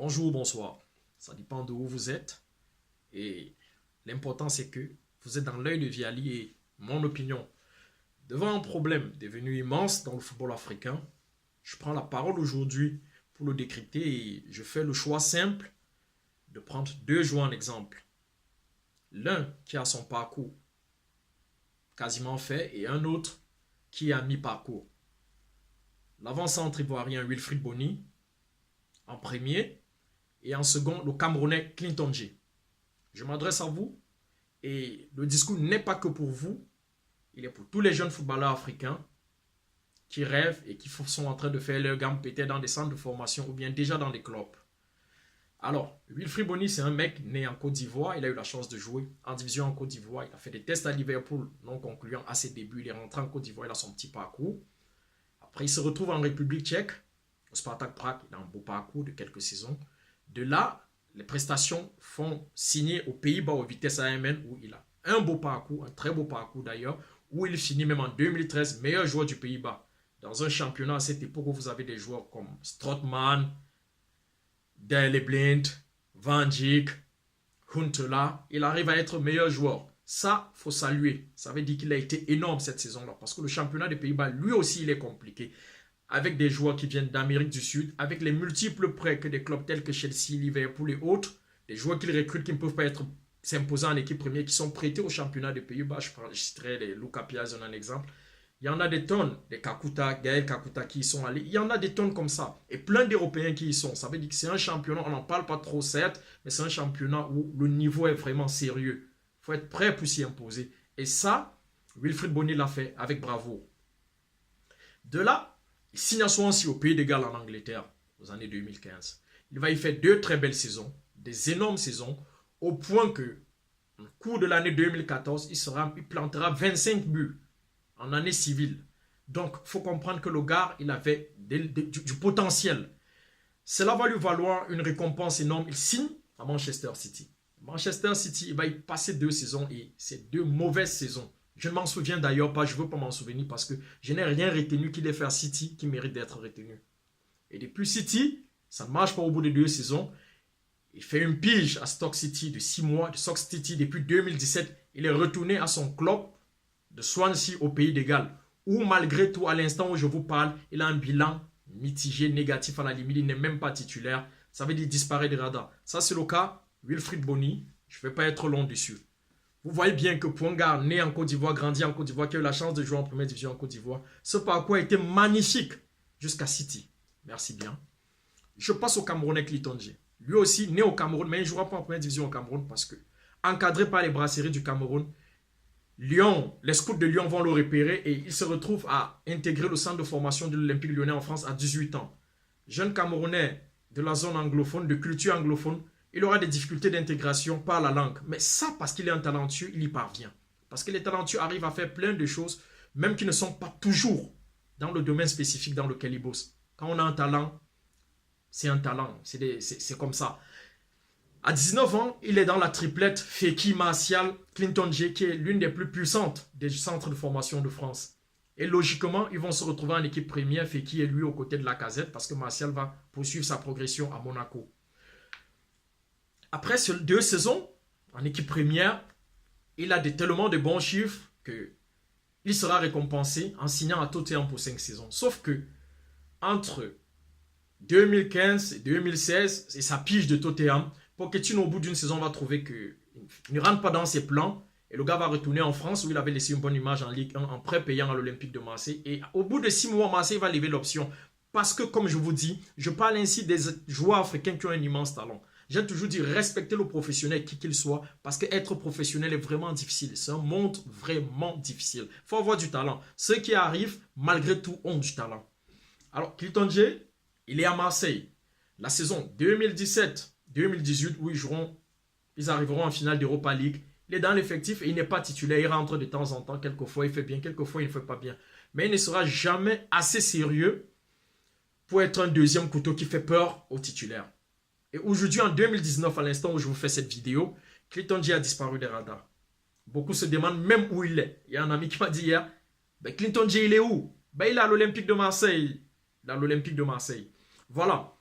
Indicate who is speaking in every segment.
Speaker 1: Bonjour, bonsoir. Ça dépend de où vous êtes. Et l'important, c'est que vous êtes dans l'œil de Viali et mon opinion. Devant un problème devenu immense dans le football africain, je prends la parole aujourd'hui pour le décrypter et je fais le choix simple de prendre deux joueurs en exemple. L'un qui a son parcours quasiment fait et un autre qui a mi-parcours. L'avant-centre ivoirien Wilfried Bony en premier et en second le Camerounais Clinton Djé. Je m'adresse à vous et le discours n'est pas que pour vous, il est pour tous les jeunes footballeurs africains qui rêvent et qui sont en train de faire leur gamme peut-être dans des centres de formation ou bien déjà dans des clubs. Alors, Wilfried Bony, c'est un mec né en Côte d'Ivoire. Il a eu la chance de jouer en division en Côte d'Ivoire. Il a fait des tests à Liverpool non concluants à ses débuts. Il est rentré en Côte d'Ivoire, il a son petit parcours. Après, il se retrouve en République tchèque, au Spartak Prague. Il a un beau parcours de quelques saisons. De là, les prestations font signer aux Pays-Bas, au Vitesse AMN, où il a un beau parcours, un très beau parcours d'ailleurs, où il finit même en 2013 meilleur joueur du Pays-Bas. Dans un championnat à cette époque où vous avez des joueurs comme Strootman, Daley Blind, Van Dijk, Huntelaar, il arrive à être meilleur joueur. Ça, il faut saluer. Ça veut dire qu'il a été énorme cette saison-là. Parce que le championnat des Pays-Bas, lui aussi, il est compliqué. Avec des joueurs qui viennent d'Amérique du Sud, avec les multiples prêts que des clubs tels que Chelsea, Liverpool et autres, des joueurs qu'ils recrutent qui ne peuvent pas s'imposer en équipe première, qui sont prêtés au championnat des Pays-Bas. Je citerai les Luka Piazon en exemple. Il y en a des tonnes, des Kakuta, Gaël Kakuta qui y sont allés. Il y en a des tonnes comme ça. Et plein d'Européens qui y sont. Ça veut dire que c'est un championnat, on n'en parle pas trop certes, mais c'est un championnat où le niveau est vraiment sérieux. Il faut être prêt pour s'y imposer. Et ça, Wilfried Bony l'a fait avec bravoure. De là, il signe à Swansea au Pays de Galles en Angleterre, aux années 2015. Il va y faire deux très belles saisons, des énormes saisons, au point que, au cours de l'année 2014, il plantera 25 buts en année civile. Donc, il faut comprendre que le gars, il avait du potentiel. Cela va lui valoir une récompense énorme. Il signe à Manchester City. Manchester City, il va y passer 2 saisons et c'est 2 mauvaises saisons. Je ne m'en souviens d'ailleurs pas, je ne veux pas m'en souvenir parce que je n'ai rien retenu qu'il ait fait à City qui mérite d'être retenu. Et depuis City, ça ne marche pas au bout de 2 saisons. Il fait une pige à Stoke City de 6 mois. De Stoke City depuis 2017, il est retourné à son club de Swansea au Pays de Galles. Où malgré tout, à l'instant où je vous parle, il a un bilan mitigé, négatif à la limite. Il n'est même pas titulaire. Ça veut dire disparaît des radars. Ça c'est le cas Wilfried Bony. Je ne vais pas être long dessus. Vous voyez bien que pour un gars né en Côte d'Ivoire, grandi en Côte d'Ivoire, qui a eu la chance de jouer en première division en Côte d'Ivoire, ce parcours a été magnifique jusqu'à City. Merci bien. Je passe au Camerounais Clinton Djé. Lui aussi, né au Cameroun, mais il ne jouera pas en première division au Cameroun parce que, encadré par les brasseries du Cameroun, Lyon, les scouts de Lyon vont le repérer et il se retrouve à intégrer le centre de formation de l'Olympique Lyonnais en France à 18 ans. Jeune Camerounais de la zone anglophone, de culture anglophone, il aura des difficultés d'intégration par la langue. Mais ça, parce qu'il est un talentueux, il y parvient. Parce que les talentueux arrivent à faire plein de choses, même qui ne sont pas toujours dans le domaine spécifique dans lequel ils bossent. Quand on a un talent, c'est un talent. C'est comme ça. À 19 ans, il est dans la triplette Fekir Martial Clinton Djé, qui est l'une des plus puissantes des centres de formation de France. Et logiquement, ils vont se retrouver en équipe première, Fekir et lui aux côtés de Lacazette, parce que Martial va poursuivre sa progression à Monaco. Après 2 saisons en équipe première, il a tellement de bons chiffres qu'il sera récompensé en signant à Tottenham pour 5 saisons. Sauf que entre 2015 et 2016, c'est sa pige de Tottenham. Pochettino, au bout d'une saison, va trouver qu'il ne rentre pas dans ses plans. Et le gars va retourner en France où il avait laissé une bonne image en Ligue 1 en prêt payant à l'Olympique de Marseille. Et au bout de 6 mois, Marseille va lever l'option. Parce que, comme je vous dis, je parle ainsi des joueurs africains qui ont un immense talent. J'ai toujours dit respecter le professionnel qui qu'il soit parce qu'être professionnel est vraiment difficile. C'est un monde vraiment difficile. Il faut avoir du talent. Ceux qui arrivent, malgré tout, ont du talent. Alors, Clinton Djé, il est à Marseille. La saison 2017-2018 où ils arriveront en finale d'Europa League. Il est dans l'effectif et il n'est pas titulaire. Il rentre de temps en temps. Quelquefois, il fait bien. Quelquefois, il ne fait pas bien. Mais il ne sera jamais assez sérieux pour être un deuxième couteau qui fait peur aux titulaires. Et aujourd'hui, en 2019, à l'instant où je vous fais cette vidéo, Clinton Djé a disparu des radars. Beaucoup se demandent même où il est. Il y a un ami qui m'a dit hier, Clinton Djé, il est où? Il est à l'Olympique de Marseille. Dans l'Olympique de Marseille. Voilà.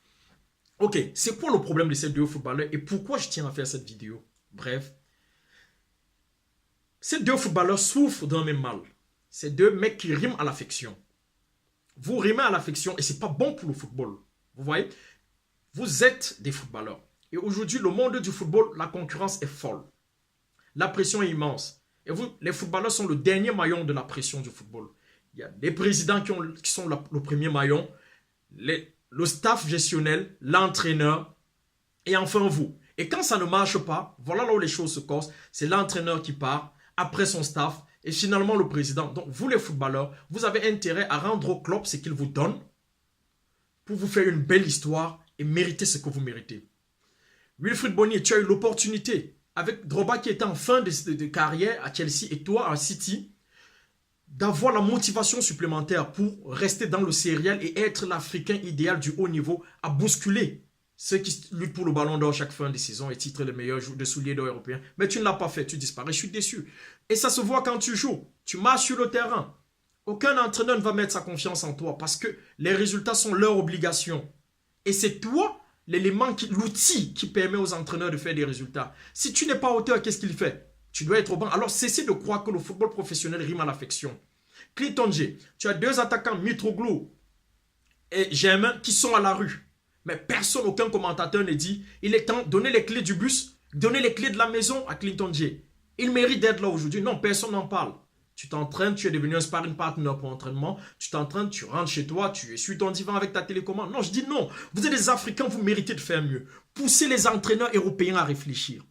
Speaker 1: Ok, c'est quoi le problème de ces deux footballeurs et pourquoi je tiens à faire cette vidéo? Bref, ces deux footballeurs souffrent d'un même mal. C'est deux mecs qui riment à l'affection. Vous rimez à l'affection et c'est pas bon pour le football. Vous voyez? Vous êtes des footballeurs. Et aujourd'hui, le monde du football, la concurrence est folle. La pression est immense. Et vous, les footballeurs sont le dernier maillon de la pression du football. Il y a des présidents qui sont le premier maillon, le staff gestionnel, l'entraîneur, et enfin vous. Et quand ça ne marche pas, voilà là où les choses se cassent. C'est l'entraîneur qui part, après son staff, et finalement le président. Donc vous les footballeurs, vous avez intérêt à rendre au club ce qu'il vous donne pour vous faire une belle histoire et mériter ce que vous méritez. Wilfried Bony, tu as eu l'opportunité, avec Drogba qui était en fin de carrière à Chelsea et toi à City, d'avoir la motivation supplémentaire pour rester dans le sériel et être l'Africain idéal du haut niveau à bousculer ceux qui luttent pour le ballon d'or chaque fin de saison et titre le meilleur de souliers d'or européen. Mais tu ne l'as pas fait, tu disparais, je suis déçu. Et ça se voit quand tu joues, tu marches sur le terrain. Aucun entraîneur ne va mettre sa confiance en toi parce que les résultats sont leur obligation. Et c'est toi l'élément, l'outil qui permet aux entraîneurs de faire des résultats. Si tu n'es pas à hauteur, qu'est-ce qu'il fait? Tu dois être au banc. Alors cessez de croire que le football professionnel rime à l'affection. Clinton J, tu as deux attaquants, Mitroglou et Germain, qui sont à la rue. Mais personne, aucun commentateur ne dit, il est temps de donner les clés du bus, donner les clés de la maison à Clinton J. Il mérite d'être là aujourd'hui. Non, personne n'en parle. Tu t'entraînes, tu es devenu un sparring partner pour entraînement, tu t'entraînes, tu rentres chez toi, tu essuies ton divan avec ta télécommande. Non, je dis non. Vous êtes des Africains, vous méritez de faire mieux. Poussez les entraîneurs européens à réfléchir,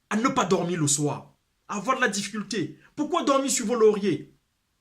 Speaker 1: à ne pas dormir le soir, à avoir de la difficulté. Pourquoi dormir sur vos lauriers?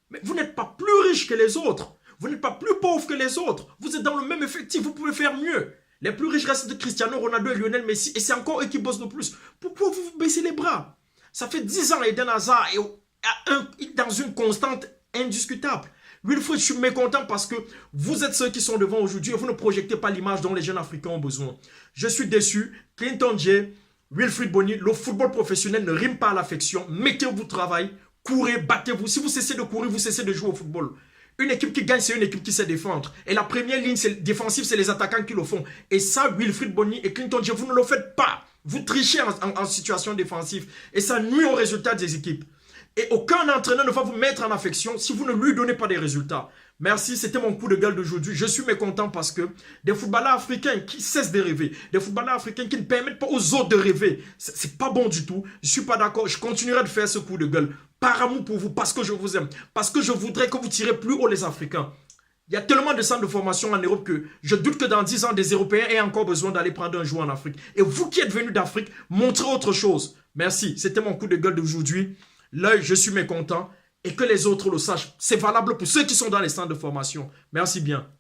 Speaker 1: Mais vous n'êtes pas plus riche que les autres. Vous n'êtes pas plus pauvre que les autres. Vous êtes dans le même effectif, vous pouvez faire mieux. Les plus riches restent de Cristiano Ronaldo et Lionel Messi. Et c'est encore eux qui bossent le plus. Pourquoi vous baissez les bras? Ça fait 10 ans Eden Hazard est dans une constante indiscutable. Wilfried, je suis mécontent parce que vous êtes ceux qui sont devant aujourd'hui et vous ne projectez pas l'image dont les jeunes Africains ont besoin. Je suis déçu. Clinton J, Wilfried Bony, le football professionnel ne rime pas à l'affection. Mettez-vous au travail, courez, battez-vous. Si vous cessez de courir, vous cessez de jouer au football. Une équipe qui gagne, c'est une équipe qui sait défendre. Et la première ligne défensive, c'est les attaquants qui le font. Et ça, Wilfried Bony et Clinton J, vous ne le faites pas. Vous trichez en situation défensive. Et ça nuit au résultat des équipes. Et aucun entraîneur ne va vous mettre en affection si vous ne lui donnez pas des résultats. Merci, c'était mon coup de gueule d'aujourd'hui. Je suis mécontent parce que des footballeurs africains qui cessent de rêver, des footballeurs africains qui ne permettent pas aux autres de rêver, c'est pas bon du tout. Je suis pas d'accord, je continuerai de faire ce coup de gueule par amour pour vous, parce que je vous aime, parce que je voudrais que vous tirez plus haut les Africains. Il y a tellement de centres de formation en Europe que je doute que dans 10 ans, des Européens aient encore besoin d'aller prendre un joueur en Afrique. Et vous qui êtes venus d'Afrique, montrez autre chose. Merci, c'était mon coup de gueule d'aujourd'hui. Là, je suis mécontent et que les autres le sachent. C'est valable pour ceux qui sont dans les centres de formation. Merci bien.